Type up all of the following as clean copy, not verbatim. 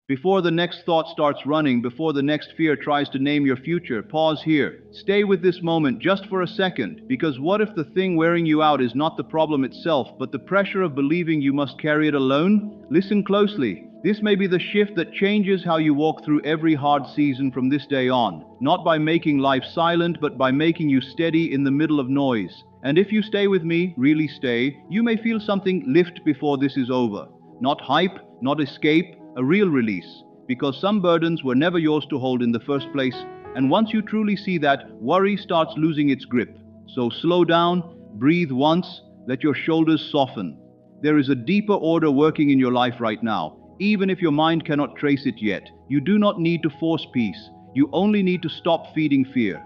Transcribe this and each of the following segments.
Before the next thought starts running, before the next fear tries to name your future, pause here. Stay with this moment just for a second, because what if the thing wearing you out is not the problem itself, but the pressure of believing you must carry it alone? Listen closely. This may be the shift that changes how you walk through every hard season from this day on, not by making life silent, but by making you steady in the middle of noise. And if you stay with me, really stay, you may feel something lift before this is over. Not hype, not escape, a real release. Because some burdens were never yours to hold in the first place, and once you truly see that, worry starts losing its grip. So slow down, breathe once, let your shoulders soften. There is a deeper order working in your life right now. Even if your mind cannot trace it yet, you do not need to force peace. You only need to stop feeding fear.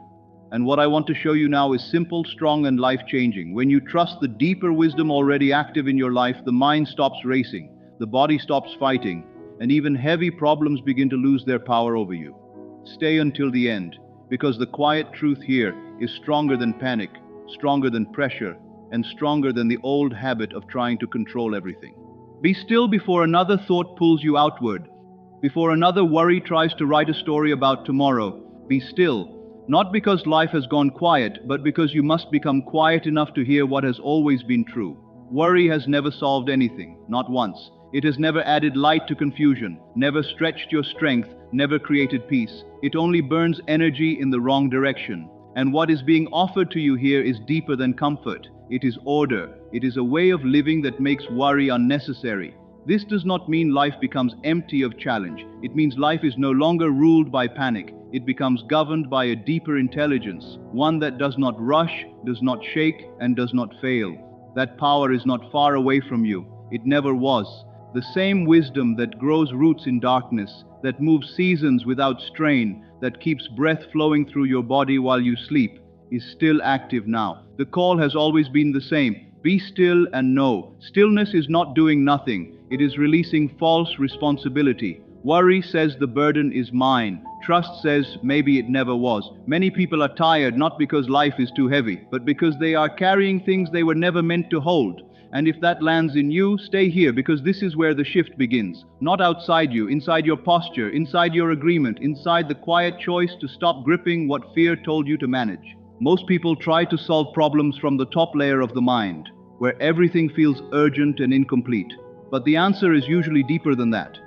And what I want to show you now is simple, strong, and life-changing. When you trust the deeper wisdom already active in your life, the mind stops racing, the body stops fighting, and even heavy problems begin to lose their power over you. Stay until the end, because the quiet truth here is stronger than panic, stronger than pressure, and stronger than the old habit of trying to control everything. Be still before another thought pulls you outward, before another worry tries to write a story about tomorrow. Be still, not because life has gone quiet, but because you must become quiet enough to hear what has always been true. Worry has never solved anything, not once. It has never added light to confusion, never stretched your strength, never created peace. It only burns energy in the wrong direction. And what is being offered to you here is deeper than comfort. It is order. It is a way of living that makes worry unnecessary. This does not mean life becomes empty of challenge. It means life is no longer ruled by panic. It becomes governed by a deeper intelligence, one that does not rush, does not shake, and does not fail. That power is not far away from you. It never was. The same wisdom that grows roots in darkness, that moves seasons without strain, that keeps breath flowing through your body while you sleep, is still active now. The call has always been the same. Be still and know. Stillness is not doing nothing. It is releasing false responsibility. Worry says the burden is mine. Trust says maybe it never was. Many people are tired not because life is too heavy, but because they are carrying things they were never meant to hold. And if that lands in you, stay here, because this is where the shift begins. Not outside you, inside your posture, inside your agreement, inside the quiet choice to stop gripping what fear told you to manage. Most people try to solve problems from the top layer of the mind, where everything feels urgent and incomplete. But the answer is usually deeper than that.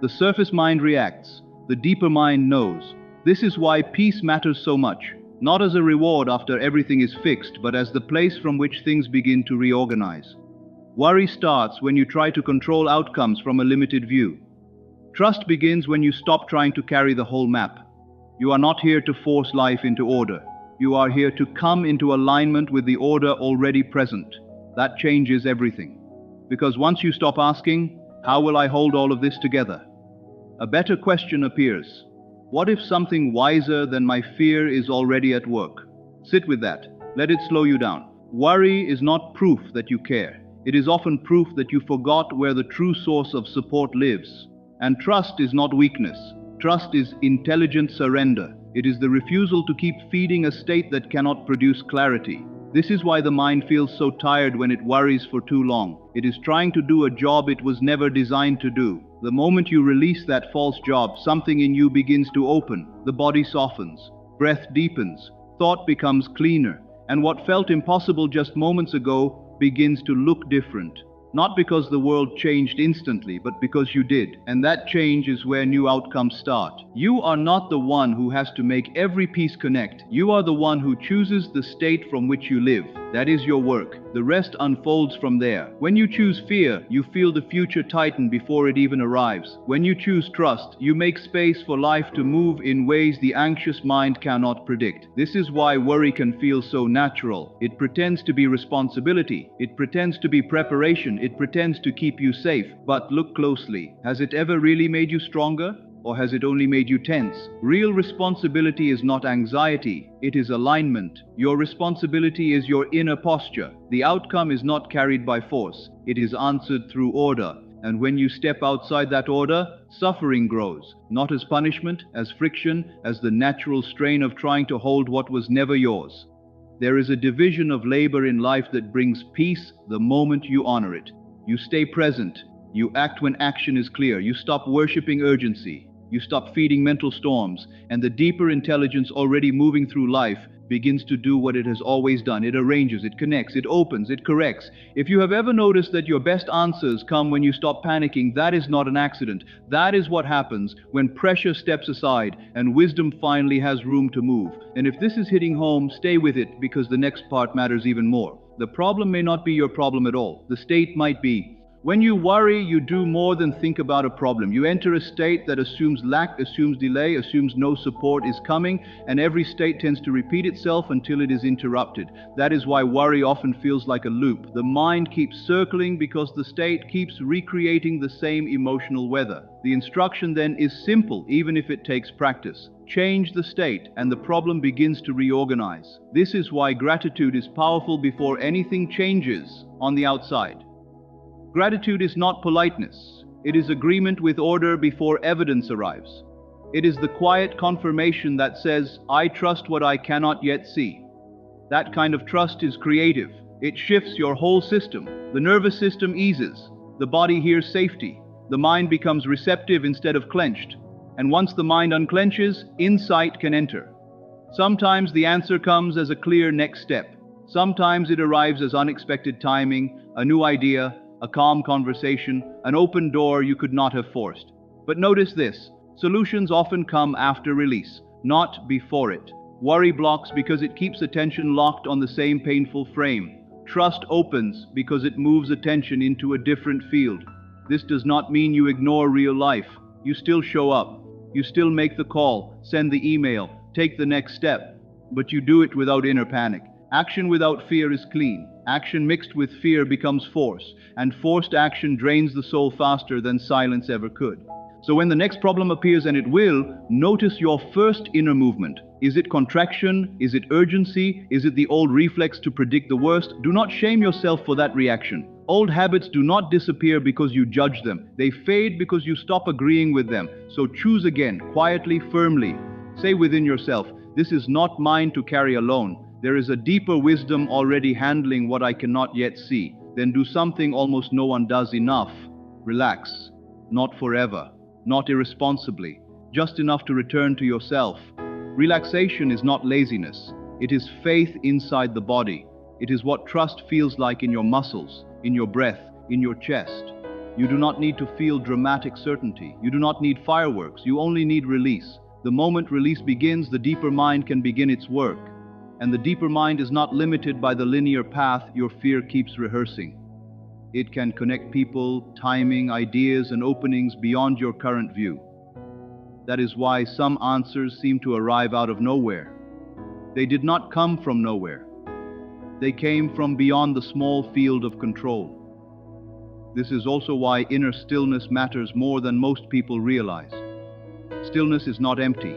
The surface mind reacts, the deeper mind knows. This is why peace matters so much. Not as a reward after everything is fixed, but as the place from which things begin to reorganize. Worry starts when you try to control outcomes from a limited view. Trust begins when you stop trying to carry the whole map. You are not here to force life into order. You are here to come into alignment with the order already present. That changes everything. Because once you stop asking, how will I hold all of this together? A better question appears. What if something wiser than my fear is already at work? Sit with that. Let it slow you down. Worry is not proof that you care. It is often proof that you forgot where the true source of support lives. And trust is not weakness. Trust is intelligent surrender. It is the refusal to keep feeding a state that cannot produce clarity. This is why the mind feels so tired when it worries for too long. It is trying to do a job it was never designed to do. The moment you release that false job, something in you begins to open. The body softens, breath deepens, thought becomes cleaner, and what felt impossible just moments ago begins to look different. Not because the world changed instantly, but because you did. And that change is where new outcomes start. You are not the one who has to make every piece connect. You are the one who chooses the state from which you live. That is your work. The rest unfolds from there. When you choose fear, you feel the future tighten before it even arrives. When you choose trust, you make space for life to move in ways the anxious mind cannot predict. This is why worry can feel so natural. It pretends to be responsibility. It pretends to be preparation. It pretends to keep you safe. But look closely. Has it ever really made you stronger? Or has it only made you tense? Real responsibility is not anxiety, it is alignment. Your responsibility is your inner posture. The outcome is not carried by force, it is answered through order. And when you step outside that order, suffering grows, not as punishment, as friction, as the natural strain of trying to hold what was never yours. There is a division of labor in life that brings peace the moment you honor it. You stay present. You act when action is clear. You stop worshipping urgency. You stop feeding mental storms, and the deeper intelligence already moving through life begins to do what it has always done. It arranges, it connects, it opens, it corrects. If you have ever noticed that your best answers come when you stop panicking, that is not an accident. That is what happens when pressure steps aside and wisdom finally has room to move. And if this is hitting home, stay with it, because the next part matters even more. The problem may not be your problem at all. The state might be. When you worry, you do more than think about a problem. You enter a state that assumes lack, assumes delay, assumes no support is coming, and every state tends to repeat itself until it is interrupted. That is why worry often feels like a loop. The mind keeps circling because the state keeps recreating the same emotional weather. The instruction then is simple, even if it takes practice. Change the state, and the problem begins to reorganize. This is why gratitude is powerful before anything changes on the outside. Gratitude is not politeness. It is agreement with order before evidence arrives. It is the quiet confirmation that says, I trust what I cannot yet see. That kind of trust is creative. It shifts your whole system. The nervous system eases. The body hears safety. The mind becomes receptive instead of clenched. And once the mind unclenches, insight can enter. Sometimes the answer comes as a clear next step. Sometimes it arrives as unexpected timing, a new idea, a calm conversation, an open door you could not have forced. But notice this, solutions often come after release, not before it. Worry blocks because it keeps attention locked on the same painful frame. Trust opens because it moves attention into a different field. This does not mean you ignore real life. You still show up. You still make the call, send the email, take the next step. But you do it without inner panic. Action without fear is clean. Action mixed with fear becomes force, and forced action drains the soul faster than silence ever could. So when the next problem appears, and it will, notice your first inner movement. Is it contraction? Is it urgency? Is it the old reflex to predict the worst? Do not shame yourself for that reaction. Old habits do not disappear because you judge them. They fade because you stop agreeing with them. So choose again, quietly, firmly. Say within yourself, this is not mine to carry alone. There is a deeper wisdom already handling what I cannot yet see. Then do something almost no one does enough. Relax. Not forever. Not irresponsibly. Just enough to return to yourself. Relaxation is not laziness. It is faith inside the body. It is what trust feels like in your muscles, in your breath, in your chest. You do not need to feel dramatic certainty. You do not need fireworks. You only need release. The moment release begins, the deeper mind can begin its work. And the deeper mind is not limited by the linear path your fear keeps rehearsing. It can connect people, timing, ideas, and openings beyond your current view. That is why some answers seem to arrive out of nowhere. They did not come from nowhere. They came from beyond the small field of control. This is also why inner stillness matters more than most people realize. Stillness is not empty.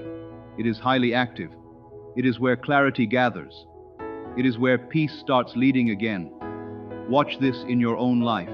It is highly active. It is where clarity gathers. It is where peace starts leading again. Watch this in your own life.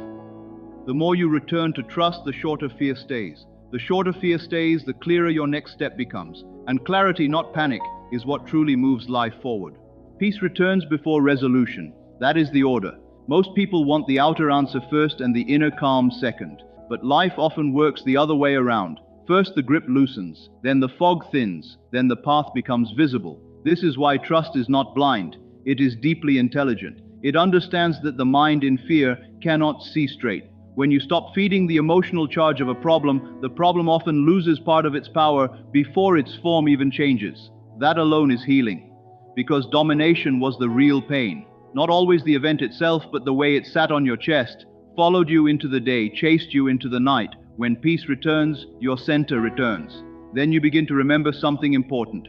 The more you return to trust, the shorter fear stays. The shorter fear stays, the clearer your next step becomes. And clarity, not panic, is what truly moves life forward. Peace returns before resolution. That is the order. Most people want the outer answer first and the inner calm second. But life often works the other way around. First the grip loosens, then the fog thins, then the path becomes visible. This is why trust is not blind. It is deeply intelligent. It understands that the mind in fear cannot see straight. When you stop feeding the emotional charge of a problem, the problem often loses part of its power before its form even changes. That alone is healing. Because domination was the real pain. Not always the event itself, but the way it sat on your chest, followed you into the day, chased you into the night. When peace returns, your center returns. Then you begin to remember something important.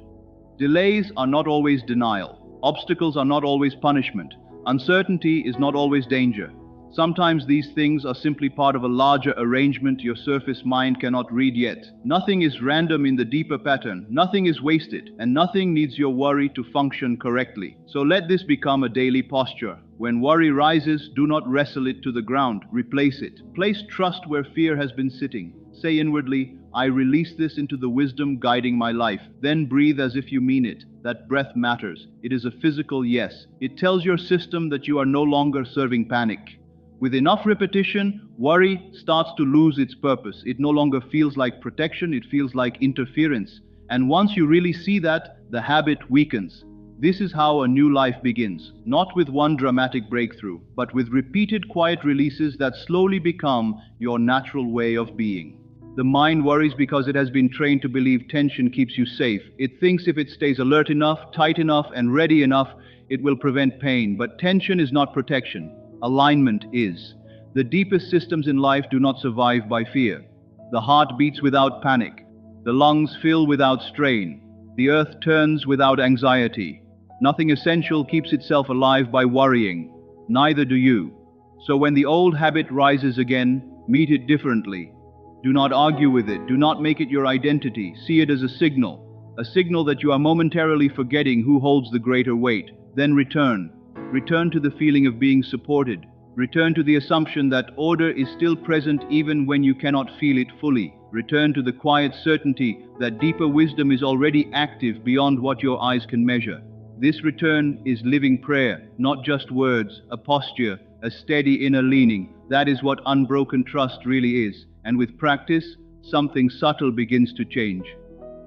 Delays are not always denial. Obstacles are not always punishment. Uncertainty is not always danger. Sometimes these things are simply part of a larger arrangement your surface mind cannot read yet. Nothing is random in the deeper pattern. Nothing is wasted, and nothing needs your worry to function correctly. So let this become a daily posture. When worry rises, do not wrestle it to the ground. Replace it. Place trust where fear has been sitting. Say inwardly, I release this into the wisdom guiding my life. Then breathe as if you mean it. That breath matters. It is a physical yes. It tells your system that you are no longer serving panic, With enough repetition, worry starts to lose its purpose. It no longer feels like protection, it feels like interference. And once you really see that, the habit weakens. This is how a new life begins, not with one dramatic breakthrough, but with repeated quiet releases that slowly become your natural way of being. The mind worries because it has been trained to believe tension keeps you safe. It thinks if it stays alert enough, tight enough, and ready enough, it will prevent pain. But tension is not protection. Alignment is. The deepest systems in life do not survive by fear. The heart beats without panic. The lungs fill without strain. The earth turns without anxiety. Nothing essential keeps itself alive by worrying. Neither do you. So when the old habit rises again, meet it differently. Do not argue with it. Do not make it your identity. See it as a signal that you are momentarily forgetting who holds the greater weight. Then return. Return to the feeling of being supported. Return to the assumption that order is still present even when you cannot feel it fully. Return to the quiet certainty that deeper wisdom is already active beyond what your eyes can measure. This return is living prayer, not just words, a posture, a steady inner leaning. That is what unbroken trust really is. And with practice, something subtle begins to change.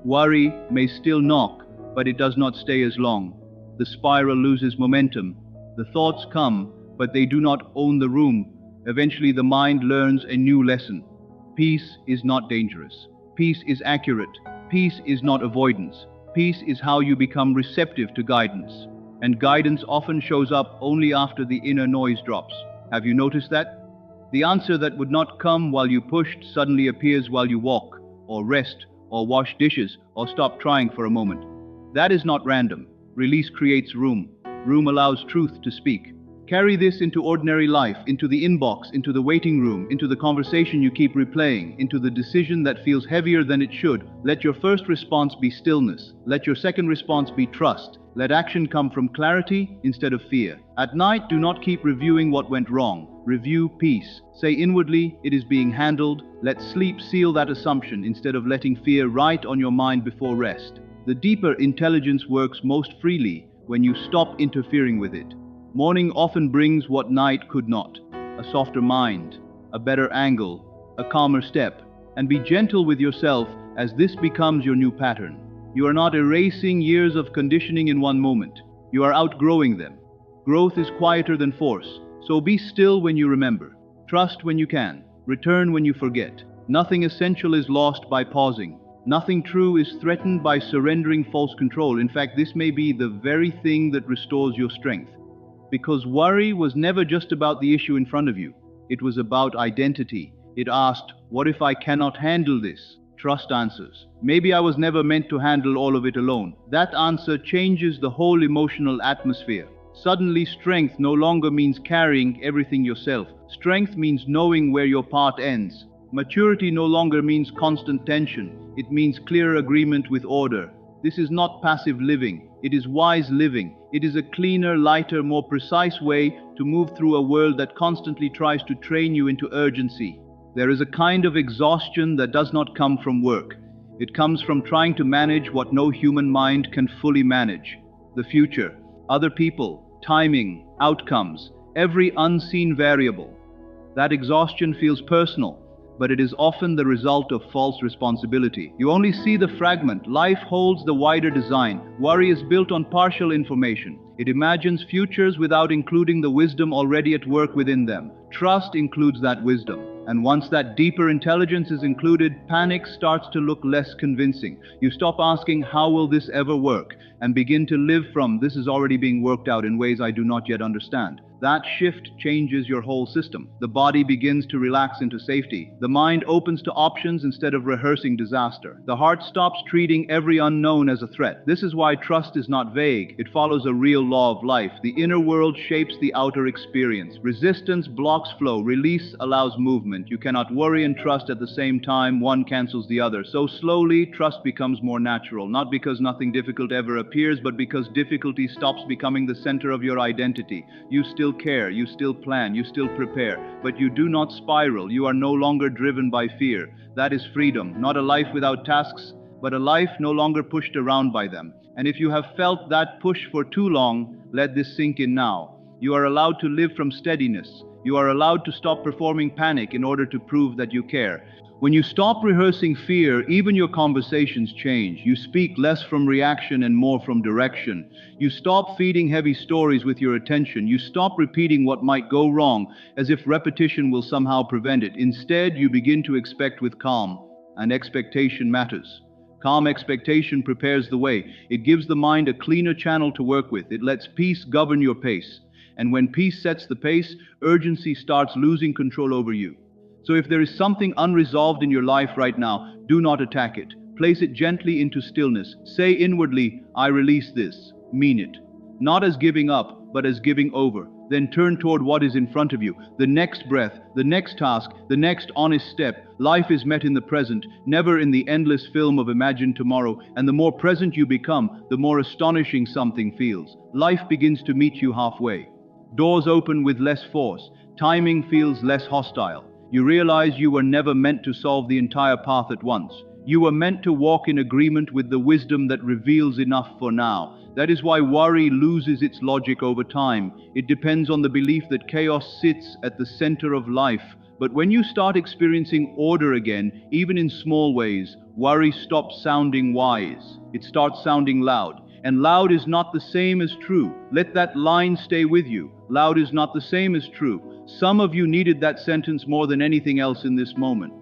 Worry may still knock, but it does not stay as long. The spiral loses momentum. The thoughts come, but they do not own the room. Eventually the mind learns a new lesson. Peace is not dangerous. Peace is accurate. Peace is not avoidance. Peace is how you become receptive to guidance. And guidance often shows up only after the inner noise drops. Have you noticed that? The answer that would not come while you pushed suddenly appears while you walk, or rest, or wash dishes, or stop trying for a moment. That is not random. Release creates room. Room allows truth to speak. Carry this into ordinary life, into the inbox, into the waiting room, into the conversation you keep replaying, into the decision that feels heavier than it should. Let your first response be stillness. Let your second response be trust. Let action come from clarity instead of fear. At night, do not keep reviewing what went wrong. Review peace. Say inwardly, it is being handled. Let sleep seal that assumption instead of letting fear write on your mind before rest. The deeper intelligence works most freely when you stop interfering with it. Morning often brings what night could not. A softer mind, a better angle, a calmer step. And be gentle with yourself as this becomes your new pattern. You are not erasing years of conditioning in one moment. You are outgrowing them. Growth is quieter than force. So be still when you remember. Trust when you can. Return when you forget. Nothing essential is lost by pausing. Nothing true is threatened by surrendering false control. In fact, this may be the very thing that restores your strength. Because worry was never just about the issue in front of you. It was about identity. It asked, what if I cannot handle this? Trust answers. Maybe I was never meant to handle all of it alone. That answer changes the whole emotional atmosphere. Suddenly, strength no longer means carrying everything yourself. Strength means knowing where your part ends. Maturity no longer means constant tension. It means clear agreement with order. This is not passive living. It is wise living. It is a cleaner, lighter, more precise way to move through a world that constantly tries to train you into urgency. There is a kind of exhaustion that does not come from work. It comes from trying to manage what no human mind can fully manage. The future, other people, timing, outcomes, every unseen variable. That exhaustion feels personal, but it is often the result of false responsibility. You only see the fragment. Life holds the wider design. Worry is built on partial information. It imagines futures without including the wisdom already at work within them. Trust includes that wisdom. And once that deeper intelligence is included, panic starts to look less convincing. You stop asking, how will this ever work? And begin to live from, this is already being worked out in ways I do not yet understand. That shift changes your whole system. The body begins to relax into safety. The mind opens to options instead of rehearsing disaster. The heart stops treating every unknown as a threat. This is why trust is not vague. It follows a real law of life. The inner world shapes the outer experience. Resistance blocks flow. Release allows movement. You cannot worry and trust at the same time. One cancels the other. So slowly, trust becomes more natural. Not because nothing difficult ever appears, but because difficulty stops becoming the center of your identity. You still care, you still plan, you still prepare, but you do not spiral. You are no longer driven by fear. That is freedom, not a life without tasks, but a life no longer pushed around by them. And if you have felt that push for too long, let this sink in now. You are allowed to live from steadiness. You are allowed to stop performing panic in order to prove that you care. When you stop rehearsing fear, even your conversations change. You speak less from reaction and more from direction. You stop feeding heavy stories with your attention. You stop repeating what might go wrong as if repetition will somehow prevent it. Instead, you begin to expect with calm, and expectation matters. Calm expectation prepares the way. It gives the mind a cleaner channel to work with. It lets peace govern your pace. And when peace sets the pace, urgency starts losing control over you. So if there is something unresolved in your life right now, do not attack it. Place it gently into stillness. Say inwardly, I release this. Mean it. Not as giving up, but as giving over. Then turn toward what is in front of you. The next breath, the next task, the next honest step. Life is met in the present, never in the endless film of imagined tomorrow. And the more present you become, the more astonishing something feels. Life begins to meet you halfway. Doors open with less force. Timing feels less hostile. You realize you were never meant to solve the entire path at once. You were meant to walk in agreement with the wisdom that reveals enough for now. That is why worry loses its logic over time. It depends on the belief that chaos sits at the center of life. But when you start experiencing order again, even in small ways, worry stops sounding wise. It starts sounding loud. And loud is not the same as true. Let that line stay with you. Loud is not the same as true. Some of you needed that sentence more than anything else in this moment.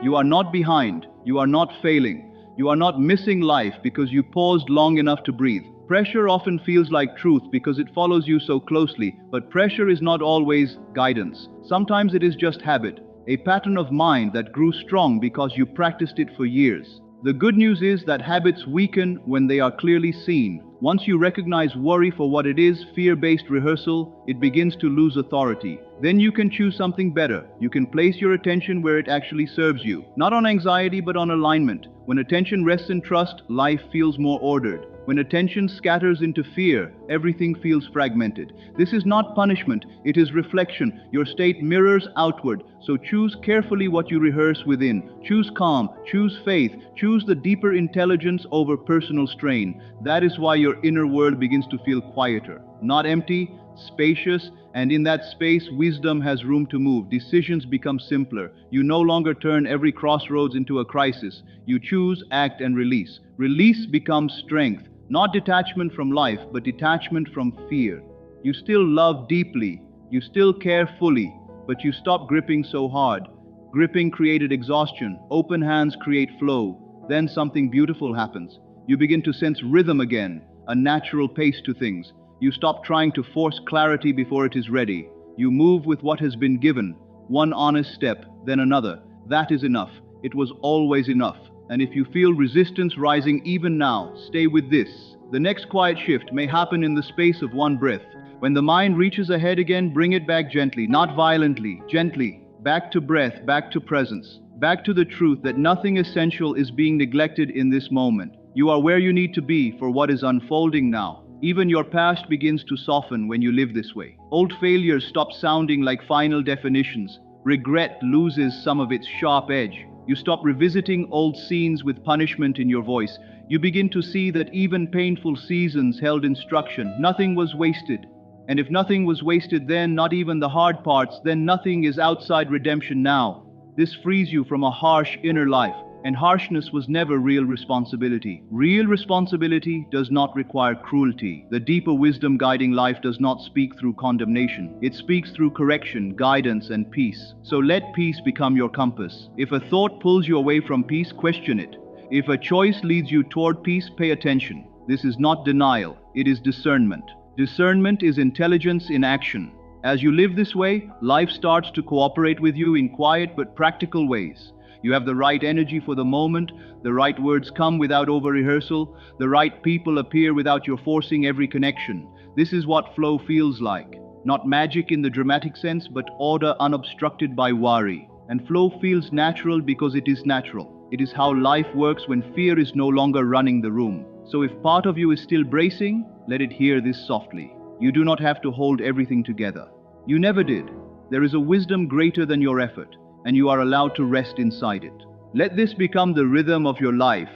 You are not behind. You are not failing. You are not missing life because you paused long enough to breathe. Pressure often feels like truth because it follows you so closely, but pressure is not always guidance. Sometimes it is just habit, a pattern of mind that grew strong because you practiced it for years. The good news is that habits weaken when they are clearly seen. Once you recognize worry for what it is, fear-based rehearsal, it begins to lose authority. Then you can choose something better. You can place your attention where it actually serves you. Not on anxiety, but on alignment. When attention rests in trust, life feels more ordered. When attention scatters into fear, everything feels fragmented. This is not punishment, it is reflection. Your state mirrors outward, so choose carefully what you rehearse within. Choose calm, choose faith, choose the deeper intelligence over personal strain. That is why your inner world begins to feel quieter, not empty, spacious, and in that space, wisdom has room to move. Decisions become simpler. You no longer turn every crossroads into a crisis. You choose, act, and release. Release becomes strength, not detachment from life, but detachment from fear. You still love deeply, you still care fully, but you stop gripping so hard. Gripping created exhaustion. Open hands create flow. Then something beautiful happens. You begin to sense rhythm again, a natural pace to things. You stop trying to force clarity before it is ready. You move with what has been given, one honest step, then another. That is enough. It was always enough. And if you feel resistance rising even now, stay with this. The next quiet shift may happen in the space of one breath. When the mind reaches ahead again, bring it back gently, not violently, gently. Back to breath, back to presence, back to the truth that nothing essential is being neglected in this moment. You are where you need to be for what is unfolding now. Even your past begins to soften when you live this way. Old failures stop sounding like final definitions. Regret loses some of its sharp edge. You stop revisiting old scenes with punishment in your voice. You begin to see that even painful seasons held instruction. Nothing was wasted. And if nothing was wasted then, not even the hard parts, then nothing is outside redemption now. This frees you from a harsh inner life. And harshness was never real responsibility. Real responsibility does not require cruelty. The deeper wisdom guiding life does not speak through condemnation. It speaks through correction, guidance, and peace. So let peace become your compass. If a thought pulls you away from peace, question it. If a choice leads you toward peace, pay attention. This is not denial, it is discernment. Discernment is intelligence in action. As you live this way, life starts to cooperate with you in quiet but practical ways. You have the right energy for the moment, the right words come without over-rehearsal, the right people appear without your forcing every connection. This is what flow feels like. Not magic in the dramatic sense, but order unobstructed by worry. And flow feels natural because it is natural. It is how life works when fear is no longer running the room. So if part of you is still bracing, let it hear this softly. You do not have to hold everything together. You never did. There is a wisdom greater than your effort, and you are allowed to rest inside it. Let this become the rhythm of your life.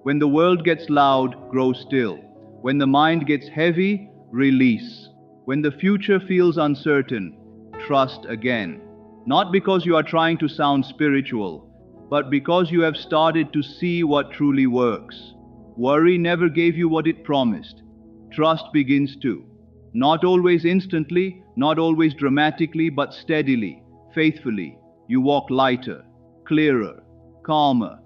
When the world gets loud, grow still. When the mind gets heavy, release. When the future feels uncertain, trust again. Not because you are trying to sound spiritual, but because you have started to see what truly works. Worry never gave you what it promised. Trust begins to. Not always instantly, not always dramatically, but steadily, faithfully. You walk lighter, clearer, calmer.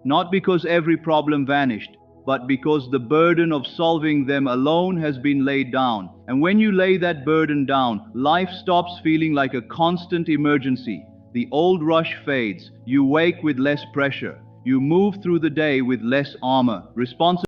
Not because every problem vanished, but because the burden of solving them alone has been laid down. And when you lay that burden down, life stops feeling like a constant emergency. The old rush fades. You wake with less pressure. You move through the day with less armor. Responsibility